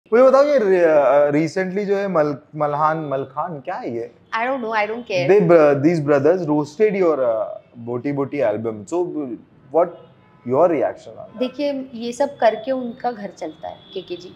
मुझे बताओ ये रिसेंटली जो है मलखान क्या है ये? I don't know, I don't care. These brothers roasted your Boti Boti album. So what your reaction on that? देखिए ये सब करके उनका घर चलता है केके जी,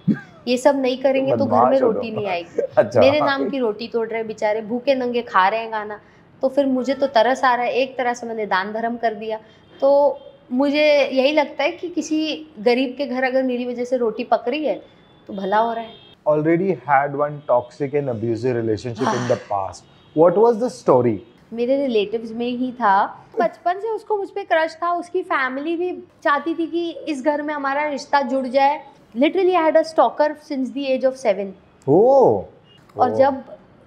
ये सब नहीं करेंगे तो घर में रोटी नहीं आएगी। अच्छा। मेरे नाम की रोटी तोड़ रहे बेचारे, भूखे नंगे खा रहे हैं गाना, तो फिर मुझे तो तरस आ रहा है। एक तरह से मैंने दान धर्म कर दिया, तो मुझे यही लगता है कि किसी गरीब के घर अगर मेरी वजह से रोटी पक रही है तो भला हो रहा है। Already had one toxic and abusive relationship in the past. What was the story? मेरे रिलेटिव्स में ही था, बचपन से उसको मुझ पे क्रश था, उसकी फैमिली भी चाहती थी कि इस घर में हमारा रिश्ता जुड़ जाए। Literally I had a stalker since the age of 7। और जब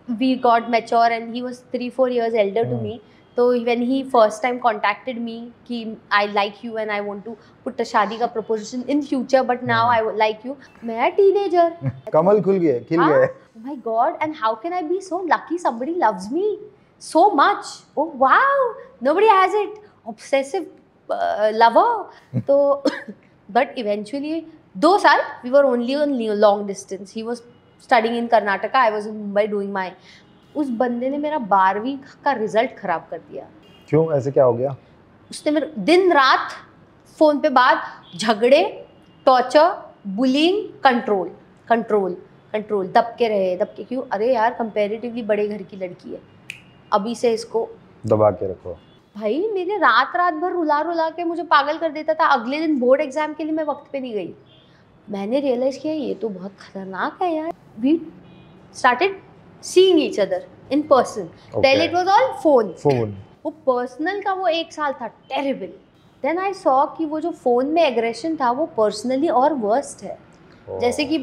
we got mature and he was 3-4 years elder to me, तो when he first time contacted me कि I like you and I want to put शादी का proposition in future but now I like you, मैं teenager, कमल खिल गए। My god, and how can I be so lucky, somebody loves me so much, oh wow, nobody has it, obsessive lover. So but eventually 2 साल we were only on long distance. He was studying in Karnataka, I was in Mumbai doing my, उस बंदे ने मेरा 12वीं का result खराब कर दिया। क्यों, ऐसे क्या हो गया? उसने मेरे दिन रात फोन पे बात, झगड़े, टॉर्चर, बुलिंग, कंट्रोल, दब के रहे। क्यों? अरे यार कंपैरेटिवली बड़े घर की लड़की है, अभी से इसको दबा के रखो। भाई मेरे रात भर रुला के मुझे पागल कर देता था। अगले दिन बोर्ड एग्जाम के लिए मैं वक्त पे नहीं गई। मैंने रियलाइज किया ये तो बहुत खतरनाक है यार। We started seeing each other in person. पहले इट वाज ऑल फोन। वो पर्सनल का वो 1 साल था टेरिबल। देन आई सॉ कि वो जो फोन में एग्रेशन था वो पर्सनली और वर्स्ट है। जैसे कि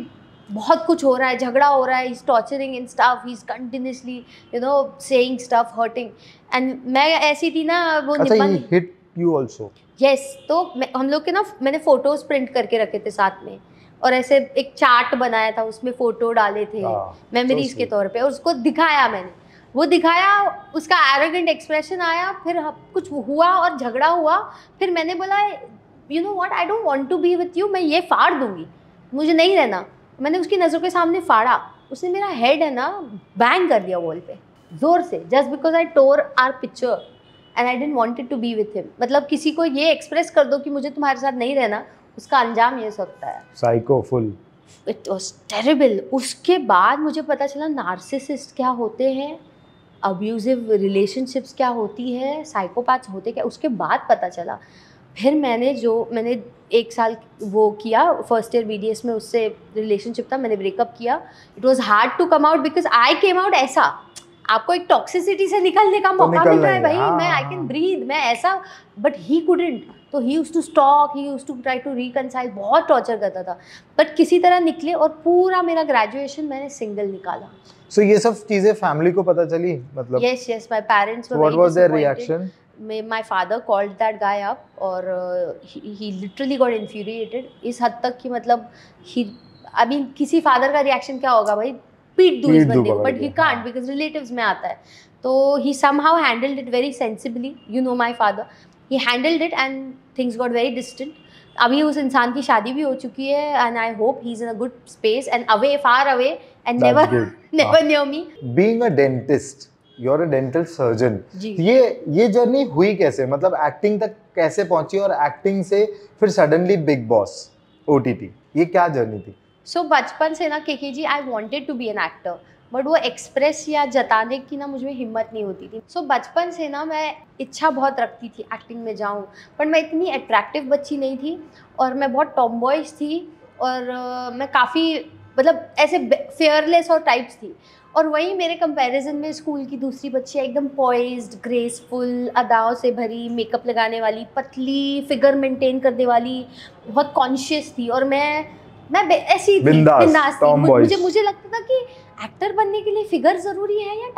बहुत कुछ हो रहा है, झगड़ा हो रहा है, he's torturing and stuff, he's continuously saying stuff, hurting, and मैं ऐसी थी ना वो अच्छा, he hit you also? Yes, तो हम लोग के ना मैंने फोटोज प्रिंट करके रखे थे साथ में, और ऐसे एक चार्ट बनाया था, उसमें फोटो डाले थे मेमोरीज के तौर पे, और उसको दिखाया मैंने। वो दिखाया, उसका एरोगेंट एक्सप्रेशन आया, फिर कुछ हुआ और झगड़ा हुआ। फिर मैंने बोला you know what, I don't want to be with you, मैं ये फाड़ दूंगी, मुझे नहीं रहना। मैंने उसकी नज़रों के सामने फाड़ा, उसने मेरा हेड है ना बैंग कर दिया वॉल पे जोर से, just because I tore our picture and I didn't wanted to be with him. मतलब किसी को ये एक्सप्रेस कर दो कि मुझे तुम्हारे साथ नहीं रहना, उसका अंजाम ये सकता है। Psycho full. It was terrible. उसके बाद मुझे पता चला नार्सिसिस्ट क्या होते हैं, अब्यूजिव रिलेशनशिप्स क्या होती है, साइकोपैथ्स होते क्या, उसके बाद पता चला। फिर मैंने 1 साल वो किया, फर्स्ट ईयर BDS में उससे रिलेशनशिप था, मैंने ब्रेकअप किया। It was hard to come out because I came out ऐसा। आपको एक टॉक्सिसिटी से निकलने का मौका मिल रहा है भाई, मैं आई कैन ब्रीथ, मैं ऐसा, बट ही कुडंट। तो he used to stalk, he used to try to reconcile, बहुत टॉर्चर करता था, बट किसी तरह निकले, और पूरा मेरा ग्रेजुएशन मैंने सिंगल निकाला। सो ये सब चीजें फैमिली को पता चली? मतलब yes, my parents were, what was their reaction? My father called that guy up, और he literally got infuriated इस हद तक कि मतलब I mean किसी फादर का रिएक्शन क्या होगा भाई, पीट दूँ इस बंदे को, but he can't because relatives में आता है। तो he somehow handled it very sensibly, you know my father, he handled it and things got very distant. अभी उस इंसान की शादी भी हो चुकी है and I hope he's in a good space and away, far away, and never near me. Being a dentist, you're a dental surgeon. ये जर्नी हुई कैसे? मतलब एक्टिंग तक कैसे पहुंची, और एक्टिंग से फिर सडनली बिग बॉस OTT, ये क्या जर्नी थी? सो बचपन से ना KK ji I wanted to be an actor, but वो एक्सप्रेस या जताने की ना मुझे हिम्मत नहीं होती थी। सो बचपन से ना मैं इच्छा बहुत रखती थी एक्टिंग में जाऊँ, पर मैं इतनी अट्रैक्टिव बच्ची नहीं थी, और मैं बहुत टॉमबॉयज थी, और मैं काफ़ी मतलब ऐसे फेयरलेस और टाइप्स थी। और वहीं मेरे कंपैरिजन में स्कूल की दूसरी बच्चियाँ एकदम पॉइज्ड, ग्रेसफुल, अदाओं से भरी, मेकअप लगाने वाली, पतली, फिगर मेंटेन करने वाली, बहुत कॉन्शियस थी, और मैं ऐसी बिंदास थी। मुझे लगता था कि एक्टर बनने के लिए फिगर ज़रूरी है या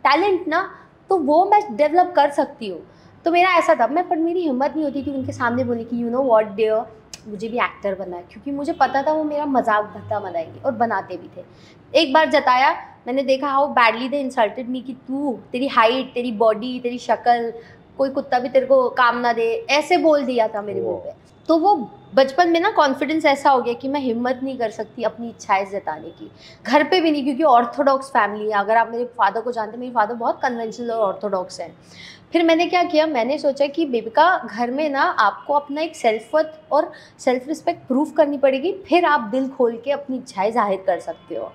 टैलेंट ना, तो वो मैं डेवलप कर सकती हूँ। तो मेरा ऐसा था, पर मेरी हिम्मत नहीं होती कि उनके सामने बोले कि यू नो व्हाट डियर, मुझे भी एक्टर बनना है, क्योंकि मुझे पता था वो मेरा मजाक भत्ता बनाएंगे, और बनाते भी थे। एक बार जताया, मैंने देखा how badly they insulted me कि तू, तेरी हाइट, तेरी बॉडी, तेरी शक्ल, कोई कुत्ता भी तेरे को काम ना दे, ऐसे बोल दिया था मेरे मुंह पे। तो वो बचपन में ना कॉन्फिडेंस ऐसा हो गया कि मैं हिम्मत नहीं कर सकती अपनी इच्छाएं जताने की, घर पे भी नहीं, क्योंकि ऑर्थोडॉक्स फैमिली है। अगर आप मेरे फादर को जानते हैं, मेरे फादर बहुत कन्वेंशनल और ऑर्थोडॉक्स हैं। फिर मैंने क्या किया, मैंने सोचा कि बेबिका घर में ना आपको अपना एक सेल्फ वर्थ और सेल्फ रिस्पेक्ट प्रूव करनी पड़ेगी, फिर आप दिल खोल के अपनी इच्छाएं जाहिर कर सकते हो।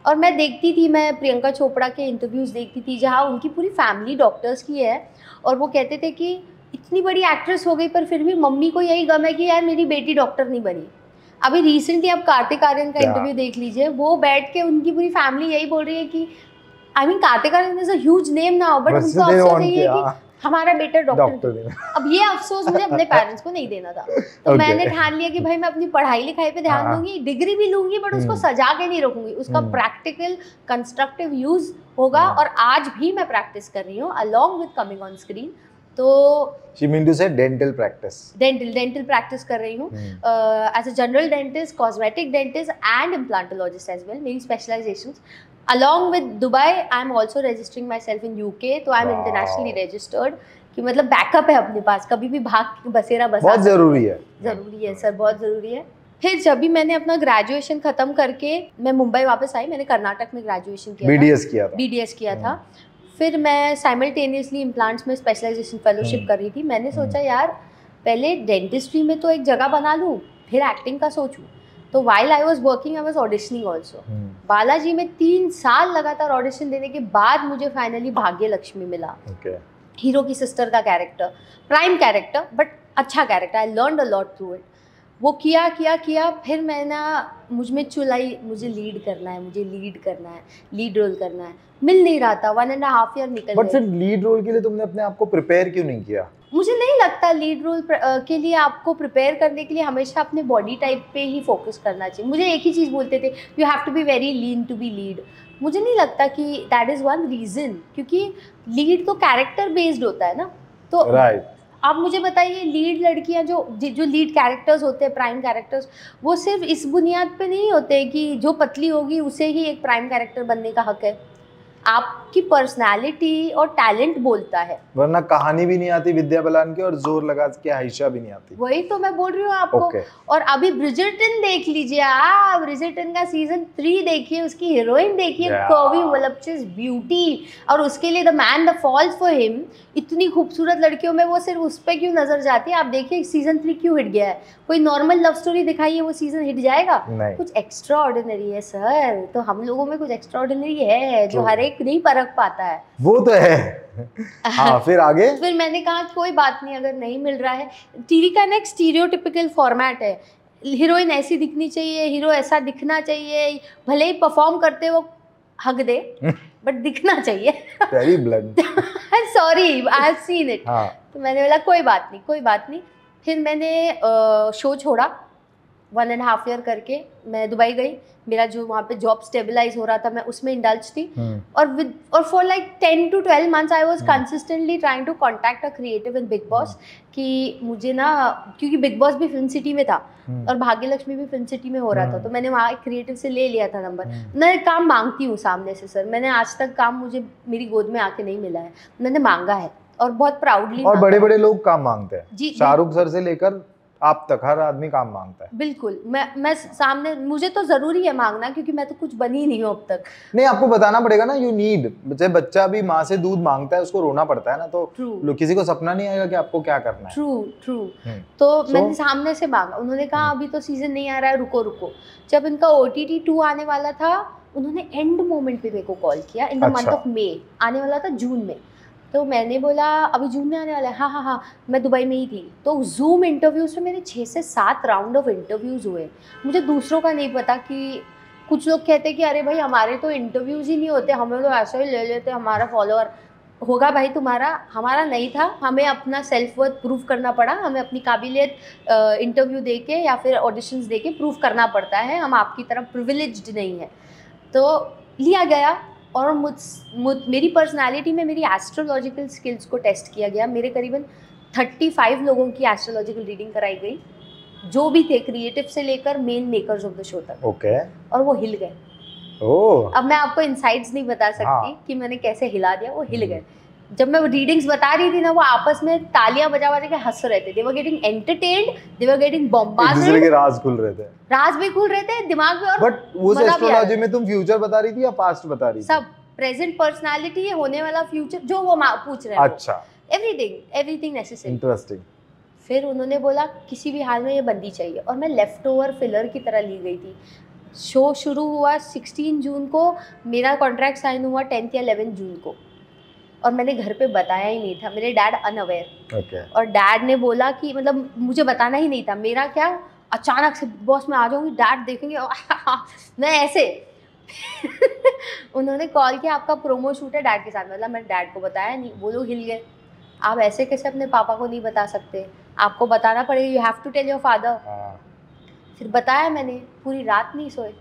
और मैं देखती थी, मैं प्रियंका चोपड़ा के इंटरव्यूज़ देखती थी जहाँ उनकी पूरी फैमिली डॉक्टर्स की है, और वो कहते थे कि इतनी बड़ी एक्ट्रेस हो गई पर फिर भी मम्मी को यही गम है कि यार मेरी बेटी डॉक्टर नहीं बनी। अभी रिसेंटली आप कार्तिक आर्यन का इंटरव्यू देख लीजिए, वो बैठ के उनकी पूरी फैमिली यही बोल रही है कि I mean Kartik Aaryan is a huge name now, but उनको अफसोस है कि हमारा बेटा डॉक्टर। अब ये अफसोस मुझे अपने पेरेंट्स को नहीं देना था, तो मैंने ठान लिया कि भाई मैं अपनी पढ़ाई लिखाई पे ध्यान दूंगी, डिग्री भी लूंगी बट उसको सजा के नहीं रखूंगी, उसका प्रैक्टिकल कंस्ट्रक्टिव यूज होगा। और आज भी मैं प्रैक्टिस कर रही हूँ along with coming on screen. तो she mean to say dental practice practice कर रही हूँ as a general dentist, cosmetic dentist and implantologist as well. मेरी specialisations along with Dubai, I am also registering myself in UK, तो I am internationally registered, कि मतलब backup है अपने पास, कभी भी भाग बसेरा बसा। बहुत जरूरी है सर, बहुत ज़रूरी है। फिर जब भी मैंने अपना ग्रेजुएशन खत्म करके मैं मुंबई वापस आई, मैंने कर्नाटक में ग्रेजुएशन किया, BDS किया था। फिर मैं साइमल्टेनियसली इम्प्लांट्स में स्पेशलाइजेशन फेलोशिप कर रही थी। मैंने सोचा यार पहले डेंटिस्ट्री में तो एक जगह बना लूँ, फिर एक्टिंग का सोचूं। तो while I was working I was auditioning also. Balaji में 3 साल लगातार ऑडिशन देने के बाद मुझे फाइनली भाग्य लक्ष्मी मिला। हीरो की सिस्टर का कैरेक्टर, प्राइम कैरेक्टर बट अच्छा character, I learned a lot through it. वो किया, फिर मैं ना मुझ में चुलाई, मुझे लीड करना है, लीड रोल करना है, मिल नहीं रहा था। 1.5 ईयर निकल गए। बट फिर लीड रोल के लिए तुमने अपने आप को प्रिपेयर क्यों नहीं किया? मुझे नहीं लगता लीड रोल के लिए आपको प्रिपेयर करने के लिए हमेशा अपने बॉडी टाइप पे ही फोकस करना चाहिए। मुझे एक ही चीज़ बोलते थे, you have to be very lean to be lead. मुझे नहीं लगता कि दैट इज़ वन रीज़न, क्योंकि लीड तो कैरेक्टर बेस्ड होता है ना। तो आप मुझे बताइए, लीड लड़कियां जो लीड कैरेक्टर्स होते हैं, प्राइम कैरेक्टर्स, वो सिर्फ इस बुनियाद पे नहीं होते कि जो पतली होगी उसे ही एक प्राइम कैरेक्टर बनने का हक है। आपकी पर्सनालिटी और टैलेंट बोलता है, वरना कहानी भी नहीं आती विद्या बालन की, और जोर लगा के आयशा भी नहीं आती। वही तो मैं बोल रही हूँ आपको। और अभी ब्रिजर्टन देख लीजिए आप, ब्रिजर्टन का सीजन 3 देखिए, उसकी हीरोइन देखिए, कर्वी वोलप्चुअस ब्यूटी, और उसके लिए the man the falls for him. इतनी खूबसूरत लड़कियों में वो सिर्फ उस पर क्यों नजर जाती है? आप देखिए सीजन 3 क्यों हिट गया है। कोई नॉर्मल लव स्टोरी दिखाइए, वो सीजन हिट जाएगा? कुछ एक्स्ट्रा ऑर्डिनरी है सर। तो हम लोगों में कुछ एक्स्ट्रा ऑर्डिनरी है जो हर एक नहीं परख पाता है। वो तो है। हाँ, फिर आगे? फिर मैंने कहा कोई बात नहीं, अगर नहीं मिल रहा है, टीवी का ना एक स्टीरियोटिपिकल फॉर्मेट है, हीरोइन ऐसी दिखनी चाहिए, हीरो ऐसा दिखना चाहिए, भले ही परफॉर्म करते वो हक दे बट दिखना चाहिए। Very blunt. Sorry, I have seen it. तो मैंने बोला कोई बात नहीं। फिर मैंने शो छोड़ा, 1.5 ईयर करके मैं दुबई गई। मेरा जो वहाँ पे जॉब स्टेबलाइज हो रहा था, मैं उसमें इंडल्ज थी। और for like 10 to 12 months I was consistently trying to contact a creative in Bigg Boss, कि मुझे ना, क्योंकि बिग बॉस भी फिल्म सिटी में था और भाग्य लक्ष्मी भी फिल्म सिटी में हो रहा था, तो मैंने वहाँ क्रिएटिव से ले लिया था नंबर। मैं काम मांगती हूँ सामने से सर, मैंने आज तक काम मुझे मेरी गोद में आके नहीं मिला है, मैंने मांगा है और बहुत प्राउडली। और बड़े बड़े लोग काम मांगते हैं, शाहरुख सर से लेकर आप तक हर आदमी काम मांगता है। बिल्कुल, मैं सामने, मुझे तो जरूरी है मांगना, क्योंकि मैं तो कुछ बनी नहीं हूँ अब तक। नहीं, आपको बताना पड़ेगा ना, यू नीड। जब बच्चा भी माँ से दूध मांगता है, उसको रोना पड़ता है ना, तो किसी को सपना नहीं आएगा कि आपको क्या करना है। ट्रू। तो मैंने सामने से मांगा, उन्होंने कहा अभी तो सीजन नहीं आ रहा है, रुको। जब इनका OTT 2 आने वाला था, उन्होंने एंड मोमेंट पे मेरे को कॉल किया, in the month of May, आने वाला था जून में। तो मैंने बोला अभी जून में आने वाला है, हाँ, मैं दुबई में ही थी। तो जूम इंटरव्यूज़ में मेरे 6 से 7 राउंड ऑफ इंटरव्यूज़ हुए। मुझे दूसरों का नहीं पता, कि कुछ लोग कहते कि अरे भाई हमारे तो इंटरव्यूज़ ही नहीं होते, हमें तो ऐसा ही ले लेते, हमारा फॉलोअर होगा। भाई तुम्हारा, हमारा नहीं था। हमें अपना सेल्फ वर्थ प्रूव करना पड़ा, हमें अपनी काबिलियत इंटरव्यू दे के या फिर ऑडिशंस दे के प्रूव करना पड़ता है। हम आपकी तरह प्रिविलेज्ड नहीं है। तो लिया गया, और मेरी पर्सनालिटी में मेरी एस्ट्रोलॉजिकल स्किल्स को टेस्ट किया गया। मेरे करीबन 35 लोगों की एस्ट्रोलॉजिकल रीडिंग कराई गई, जो भी थे क्रिएटिव से लेकर main makers of the show तक। और वो हिल गए। अब मैं आपको इनसाइट्स नहीं बता सकती कि मैंने कैसे हिला दिया, वो हिल गए। जब मैं रीडिंग्स बता रही थी ना, वो आपस में तालियां बजा बजा के हंस रहे थे। They were getting entertained, they were getting bombarded, दूसरे के राज खुल रहे थे, राज भी खुल रहे थे दिमाग में। और बट उस एस्ट्रोलॉजी में तुम फ्यूचर बता रही थी या पास्ट बता रही थी? सब, प्रेजेंट, पर्सनालिटी, होने वाला, फ्यूचर, जो वो पूछ रहे हैं। अच्छा, एवरीथिंग नेसेसरी। इंटरेस्टिंग। फिर उन्होंने बोला किसी भी हाल में ये बंदी चाहिए, और मैं लेफ्ट ओवर फिलर की तरह ली गई थी। शो शुरू हुआ 16 जून को, मेरा कॉन्ट्रैक्ट साइन हुआ 10th या 11 जून को, और मैंने घर पे बताया ही नहीं था, मेरे डैड अनअवेयर। okay. और डैड ने बोला कि मतलब मुझे बताना ही नहीं था। मेरा क्या, अचानक से बॉस में आ जाऊंगी, डैड देखेंगे मैं ऐसे उन्होंने कॉल किया, आपका प्रोमो शूट है डैड के साथ। मतलब मैंने डैड को बताया नहीं, वो लोग हिल गए। आप ऐसे कैसे अपने पापा को नहीं बता सकते, आपको बताना पड़ेगा, you have to tell your father. फिर बताया मैंने, पूरी रात नहीं सोए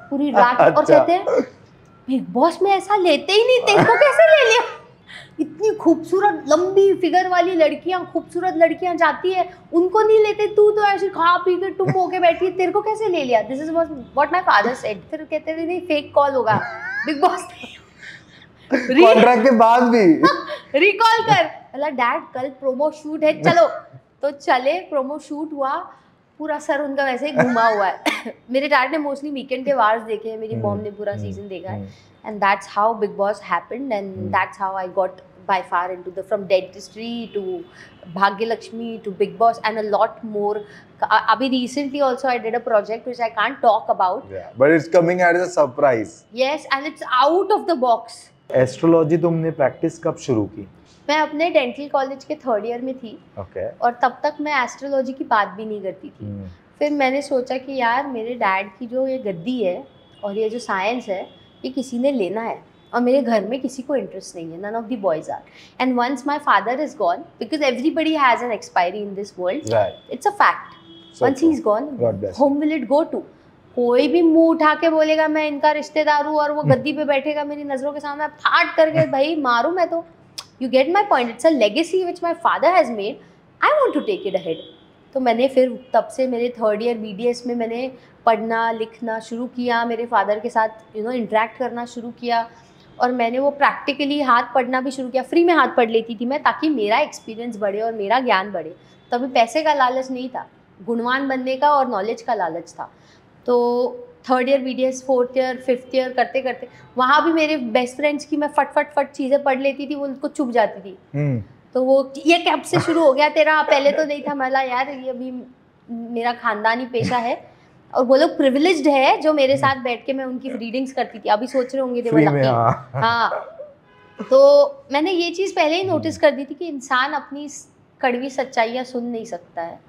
पूरी रात। और कहते हैं बिग बॉस में ऐसा लेते ही नहीं, तेरे को कैसे ले लिया? इतनी खूबसूरत लंबी फिगर वाली लड़कियां, खूबसूरत लड़कियां जाती है, उनको नहीं लेते, तू तो ऐसे खा पी के टुम होके बैठी है, तेरे को कैसे ले लिया? This is what my father said. फिर कहते थे नहीं, फेक कॉल होगा, बिग बॉस कॉन्ट्रैक्ट के बाद भी रिकॉल कर। मतलब डैड कल प्रोमो शूट है, चलो। तो चले, प्रोमो शूट हुआ, पूरा सर उनका वैसे ही घुमा हुआ है। मेरे डैड ने मोस्टली वीकेंड के वार्स देखे हैं, मेरी मॉम ने पूरा सीजन देखा है। And that's how big boss happened, and that's how I got by far into the, from dentistry to Bhagyalakshmi to Big Boss and a lot more. Abhi recently also I did a project which I can't talk about. Yeah, but it's coming as a surprise. Yes, and it's out of the box. Astrology तुमने practice कब शुरू की? मैं अपने dental college के 3rd year में थी। Okay. और तब तक मैं एस्ट्रोलॉजी की बात भी नहीं करती थी। फिर मैंने सोचा कि यार मेरे डैड की जो ये गद्दी है और ये जो साइंस है, ये किसी ने लेना है, और मेरे घर में किसी को इंटरेस्ट नहीं है, none of the boys are. And once my father is gone, because everybody has an expiry in this world, right? It's a fact. So once he's gone, whom will it go to? कोई भी मुंह उठा के बोलेगा मैं इनका रिश्तेदार हूँ, और वो गद्दी पे बैठेगा मेरी नजरों के सामने, फाट करके भाई मारूं मैं तो। You get my point? It's a legacy which my father has made. I want to take it ahead. तो मैंने फिर तब से मेरे 3rd ईयर BDS में मैंने पढ़ना लिखना शुरू किया, मेरे फादर के साथ इंटरेक्ट करना शुरू किया, और मैंने वो प्रैक्टिकली हाथ पढ़ना भी शुरू किया। फ्री में हाथ पढ़ लेती थी मैं, ताकि मेरा एक्सपीरियंस बढ़े और मेरा ज्ञान बढ़े। तभी पैसे का लालच नहीं था, गुणवान बनने का और नॉलेज का लालच था। तो 3rd year BDS, 4th year, 5th year करते करते वहाँ भी मेरे बेस्ट फ्रेंड्स की मैं फट चीज़ें पढ़ लेती थी, वो उनको चुभ जाती थी। तो वो ये कब से शुरू हो गया तेरा, पहले तो नहीं था। मला यार ये अभी मेरा खानदानी पेशा है, और वो लोग प्रिविलेज्ड है जो मेरे साथ बैठ के मैं उनकी रीडिंग्स करती थी। अभी सोच रहे होंगे देवर लकी। हाँ, तो मैंने ये चीज़ पहले ही नोटिस कर दी थी कि इंसान अपनी कड़वी सच्चाइयाँ सुन नहीं सकता है,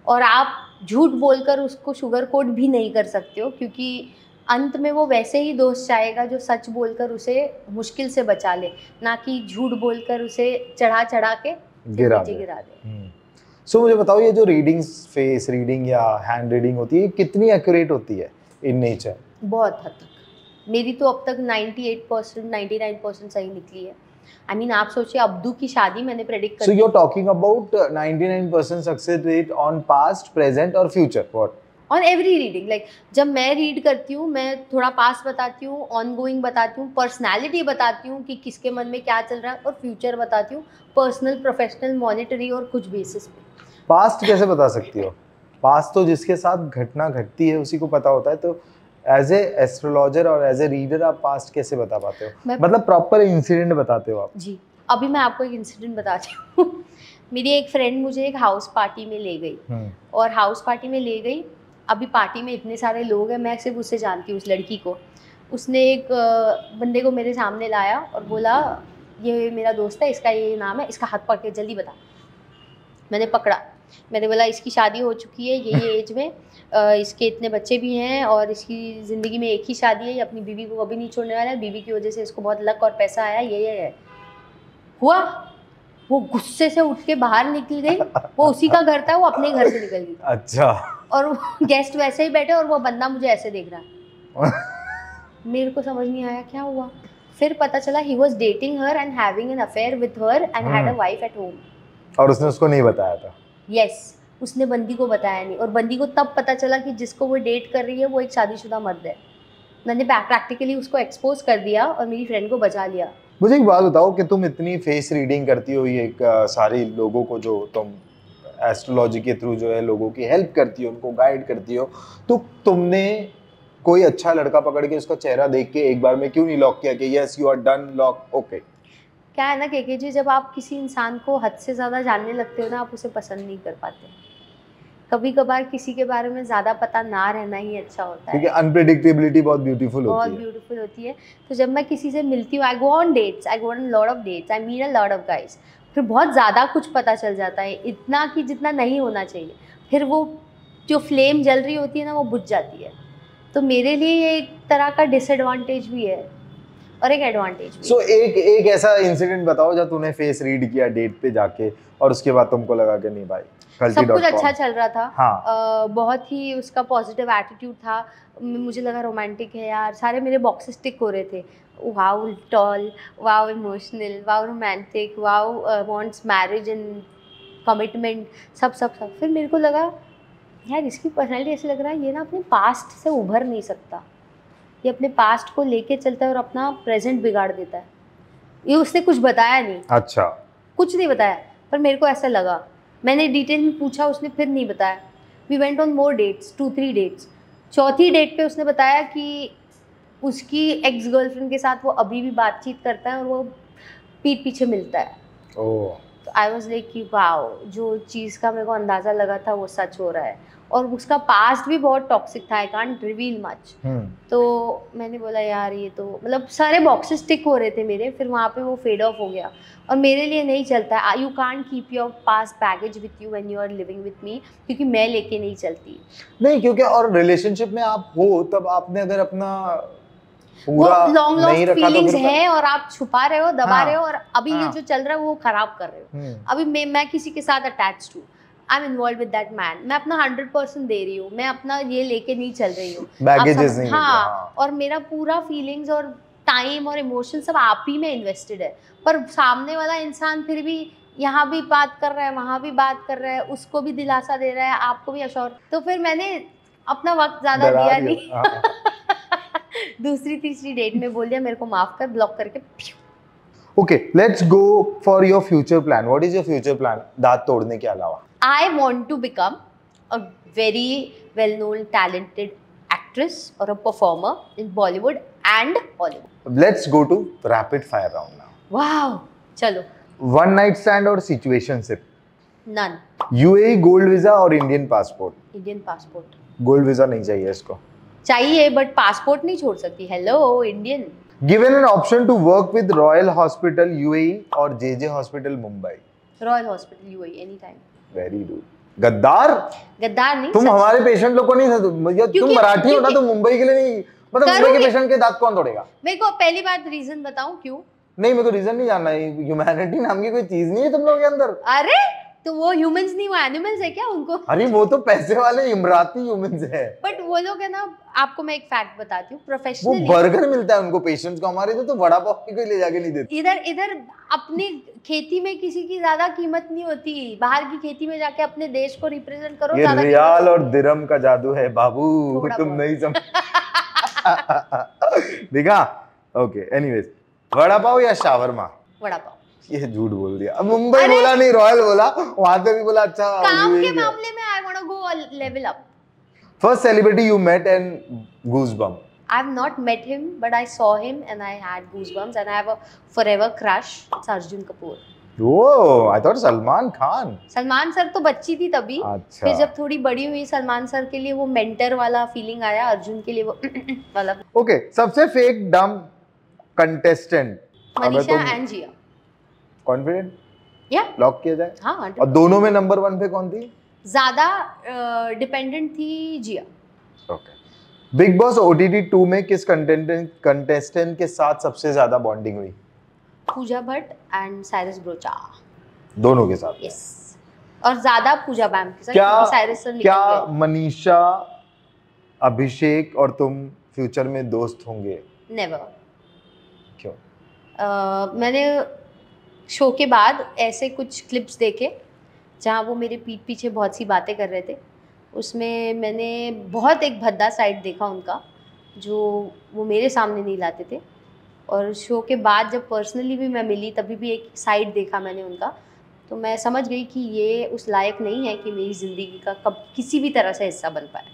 और आप झूठ बोलकर उसको शुगर कोट भी नहीं कर सकते हो, क्योंकि अंत में वो वैसे ही दोस्त चाहेगा जो सच बोलकर उसे मुश्किल से बचा ले, ना कि झूठ बोलकर उसे चढ़ा के गिरा दे। सो मुझे बताओ, ये जो रीडिंग्स, फेस रीडिंग या हैंड रीडिंग होती है, कितनी एक्यूरेट होती है इन नेचर? बहुत हद तक। मेरी तो अब तक 98%, 99% सही निकली है। I mean, आप सोचिए, अब्दू की शादी मैंने प्रेडिक्ट कर दी। So you're talking about 99% success rate on past, present और future? What? On every reading, like जब मैं रीड करती हूँ, मैं थोड़ा पास्ट बताती हूँ, ऑनगोइंग बताती हूँ, पर्सनैलिटी बताती हूँ कि किसके मन में क्या चल रहा है, और फ्यूचर बताती हूँ, पर्सनल, प्रोफेशनल, मॉनेटरी और कुछ बेसिस पे। पास्ट कैसे बता सकती हो? पास्ट तो जिसके साथ घटना घटती है उसी को पता होता है, तो एज ए एस्ट्रोलॉजर और एज ए रीडर आप पास्ट कैसे बता पाते हो? मतलब प्रॉपर इंसिडेंट बताते हो आप? जी, अभी मैं आपको एक इंसिडेंट बताती हूँ। मेरी एक फ्रेंड मुझे एक हाउस पार्टी में ले गई, और हाउस पार्टी में ले गई, अभी पार्टी में इतने सारे लोग हैं, मैं सिर्फ उससे जानती हूँ, उस लड़की को। उसने एक बंदे को मेरे सामने लाया और बोला ये मेरा दोस्त है, इसका ये नाम है, इसका हाथ पकड़ के जल्दी बता। मैंने पकड़ा, मैंने बोला इसकी शादी हो चुकी है ये एज में, इसके इतने बच्चे भी हैं, और इसकी ज़िंदगी में एक ही शादी है, ये अपनी बीवी को कभी नहीं छोड़ने वाला है, बीवी की वजह से इसको बहुत लक और पैसा आया, ये है। हुआ, वो गुस्से से उठ के बाहर निकल गई। वो उसी का घर था, वो अपने घर से निकल गई। अच्छा। और गेस्ट वैसे ही बैठे, और वो बंदा मुझे ऐसे देख रहा है। मेरे को समझ नहीं आया क्या हुआ। फिर पता चला he was dating her and having an affair with her and had a wife at home. और उसने उसको नहीं बताया था? यस, उसने बंदी को बताया नहीं, और बंदी को तब पता चला कि जिसको वो डेट कर रही है वो एक शादीशुदा मर्द है। मैंने प्रैक्टिकली उसको एक्सपोज कर दिया और मेरी फ्रेंड को बचा लिया। मुझे एक बात बताओ कि तुम इतनी फेस रीडिंग करती हो, ये सारे लोगों को जो तुम एस्ट्रोलॉजी के थ्रू जो है लोगों की हेल्प करती हो, उनको गाइड करती हो, तो तुमने कोई अच्छा लड़का पकड़ के उसका चेहरा देख के एक बार में क्यों नहीं लॉक किया कि yes you are done lock? Okay, क्या है ना केके जी, जब आप किसी इंसान को हद से ज़्यादा जानने लगते हो ना, आप उसे पसंद नहीं कर पाते। कभी कभार किसी के बारे में ज़्यादा पता ना रहना ही अच्छा होता है, क्योंकि अनप्रेडिक्टेबिलिटी बहुत ब्यूटीफुल बहुत होती है। ब्यूटीफुल होती है। तो जब मैं किसी से मिलती हूँ, I go on dates, I go on lot of dates, I meet a lot of guys, फिर बहुत ज़्यादा कुछ पता चल जाता है, इतना कि जितना नहीं होना चाहिए। फिर वो जो फ्लेम जल रही होती है ना, वो बुझ जाती है। तो मेरे लिए ये एक तरह का डिसएडवांटेज भी है और एक एडवांटेज भी। सो एक ऐसा इंसिडेंट बताओ जब तूने फेस रीड किया डेट पे जाके और उसके बाद तुमको लगा कि नहीं भाई सब कुछ अच्छा चल रहा था। हाँ। बहुत ही उसका पॉजिटिव एटीट्यूड था। मुझे लगा रोमांटिक है यार, सारे मेरे बॉक्सेस टिक हो रहे थे। Wow tall, wow emotional, wow romantic, wow wants marriage and commitment, सब सब सब। फिर मेरे को लगा यार इसकी पर्सनैलिटी ऐसे लग रहा है ये ना अपने पास्ट से उभर नहीं सकता, ये अपने पास्ट को लेके चलता है और अपना प्रेजेंट बिगाड़ देता है। ये उसने कुछ बताया नहीं, अच्छा, कुछ नहीं बताया, पर मेरे को ऐसा लगा। मैंने डिटेल में पूछा, उसने फिर नहीं बताया। We went on more dates, 2-3 dates. चौथी डेट पे उसने बताया कि उसकी एक्स गर्लफ्रेंड के साथ वो अभी भी बातचीत करता है और वो पीठ पीछे मिलता है। ओह, तो आई वॉज लाइक कि वाओ, जो चीज़ का मेरे को अंदाज़ा लगा था वो सच हो रहा है। और उसका पास्ट भी बहुत टॉक्सिक था, आई कांट रिवील मच। तो मैंने बोला यार ये तो मतलब सारे बॉक्सेस टिक हो रहे थे मेरे, फिर वहाँ पे वो फेड ऑफ हो गया। और मेरे लिए नहीं चलता है, you can't keep your past baggage with you when you are living with me, क्योंकि मैं लेके नहीं चलती। नहीं, क्योंकि और रिलेशनशिप में आप हो तब आपने अगर अपना पूरा लॉन्ग नहीं लॉस्ट रखा तो फीलिंग्स फिर है और आप छुपा रहे हो, दबा हाँ, रहे हो, और अभी ये हाँ, जो चल रहा है वो खराब कर रहे हो। अभी मैं किसी के साथ अटैच्ड हूँ, I am involve with that man, मैं अपना 100% दे रही हूँ, मैं अपना ये लेके नहीं चल रही हूँ। बैगेजेस नहीं हाँ, हाँ, और मेरा पूरा फीलिंग्स और टाइम और इमोशन सब आप ही में इन्वेस्टेड है। पर सामने वाला इंसान फिर भी यहाँ भी बात कर रहा है, वहाँ भी बात कर रहा है, उसको भी दिलासा दे रहा है, आपको भी अश्योर। तो फिर मैंने अपना वक्त ज़्यादा दिया नहीं। दूसरी तीसरी डेट में बोल दिया मेरे को माफ कर, ब्लॉक करके। Okay, let's go for your future plan. What is your future plan दांत तोड़ने के अलावा? I want to become a very well-known, talented actress or a performer in Bollywood and Hollywood. Let's go to rapid fire round now. Wow, चलो। One night stand और situationship? None. UAE gold visa और Indian passport? Indian passport. Gold visa नहीं चाहिए इसको? चाहिए but passport नहीं छोड़ सकती। Hello Indian. Given an option to work with Royal Hospital UAE और JJ Hospital मुंबई? Royal hospital UAE any time. Very rude. गद्दार? गद्दार नहीं, तुम हमारे पेशेंट लोग को नहीं, तुम मराठी हो ना, तुम मुंबई के लिए नहीं, मतलब मुंबई के पेशेंट के दांत कौन तोड़ेगा? मेरे को पहली बात रीजन बताऊं क्यों? नहीं, मेरे को रीजन नहीं जानना है। ह्यूमैनिटी नाम की कोई चीज नहीं है तुम लोगों के अंदर? अरे तो वो ह्यूमंस नहीं, वो एनिमल्स है क्या उनको? अरे वो तो पैसे वाले इमराती ह्यूमंस है। बट वो लोग है ना, आपको मैं एक फैक्ट बताती हूँ, वो प्रोफेशनली बर्गर मिलता है उनको पेशेंट्स को, हमारे तो वड़ा पाव की कोई ले जाके नहीं देती। इधर अपनी खेती में किसी की ज्यादा कीमत नहीं होती, बाहर की खेती में जाके अपने देश को रिप्रेजेंट करो। ये रियाल और दिरहम का जादू है बाबू, तुम नहीं समझ। देखा? ओके, एनीवेज, वड़ा पाव या शावरमा? वड़ा पाव। ये झूठ बोल दिया। अब मुंबई बोला नहीं, रॉयल बोला, वहां पे भी बोला। अच्छा, काम के मामले में I want to go level up. First celebrity you met and goosebump? I have not met him, but I saw him and I had goosebumps and I have a forever crush. It's Arjun Kapoor. Oh, I thought Salman Khan. Salman sir तो बच्ची थी तभी। अच्छा। फिर जब थोड़ी बड़ी हुई, सलमान सर के लिए वो मेंटर वाला फीलिंग आया, अर्जुन के लिए वो वाला। ओके, सबसे fake dumb contestant? Manisha and Jiya. Confident? या लॉक किया जाए? हाँ। और दोनों में नंबर 1 पे कौन थी? ज्यादा डिपेंडेंट थी जिया। ओके। बिग बॉस OTT 2 में किस कंटेस्टेंट के साथ सबसे ज्यादा बॉन्डिंग हुई? Pooja Bhatt and Cyrus Broacha. दोनों के साथ? यस, और ज्यादा पूजा मैम के साथ, क्योंकि साइरस सर निकल क्या गए। मनीषा, अभिषेक और तुम फ्यूचर में दोस्त होंगे? नेवर। क्यों? मैंने शो के बाद ऐसे कुछ क्लिप्स देखे जहाँ वो मेरे पीठ पीछे बहुत सी बातें कर रहे थे। उसमें मैंने बहुत एक भद्दा साइड देखा उनका, जो वो मेरे सामने नहीं लाते थे। और शो के बाद जब पर्सनली भी मैं मिली तभी भी एक साइड देखा मैंने उनका, तो मैं समझ गई कि ये उस लायक नहीं है कि मेरी ज़िंदगी का कब किसी भी तरह से हिस्सा बन पाए।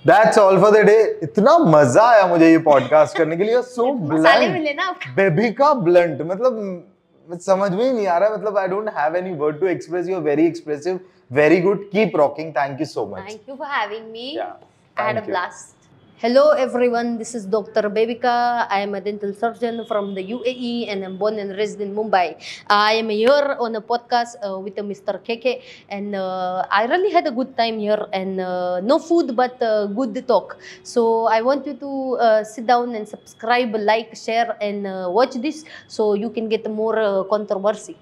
That's all for the day. इतना मजा आया मुझे ये पॉडकास्ट करने के लिए, so मसाले मिले ना blunt, बेबी का blunt, मतलब समझ में ही नहीं आ रहा, मतलब I don't have any word to express. You're very expressive, very good. Keep rocking. Thank you so much. Thank you for having me. Yeah, I had a thank you. blast. Hello everyone, this is Dr. Bebika. I am a dental surgeon from the UAE and I'm born and raised in Mumbai. I am here on a podcast with Mr. Keke, and I really had a good time here, and no food but good talk. So I want you to sit down and subscribe, like, share and watch this so you can get more controversy.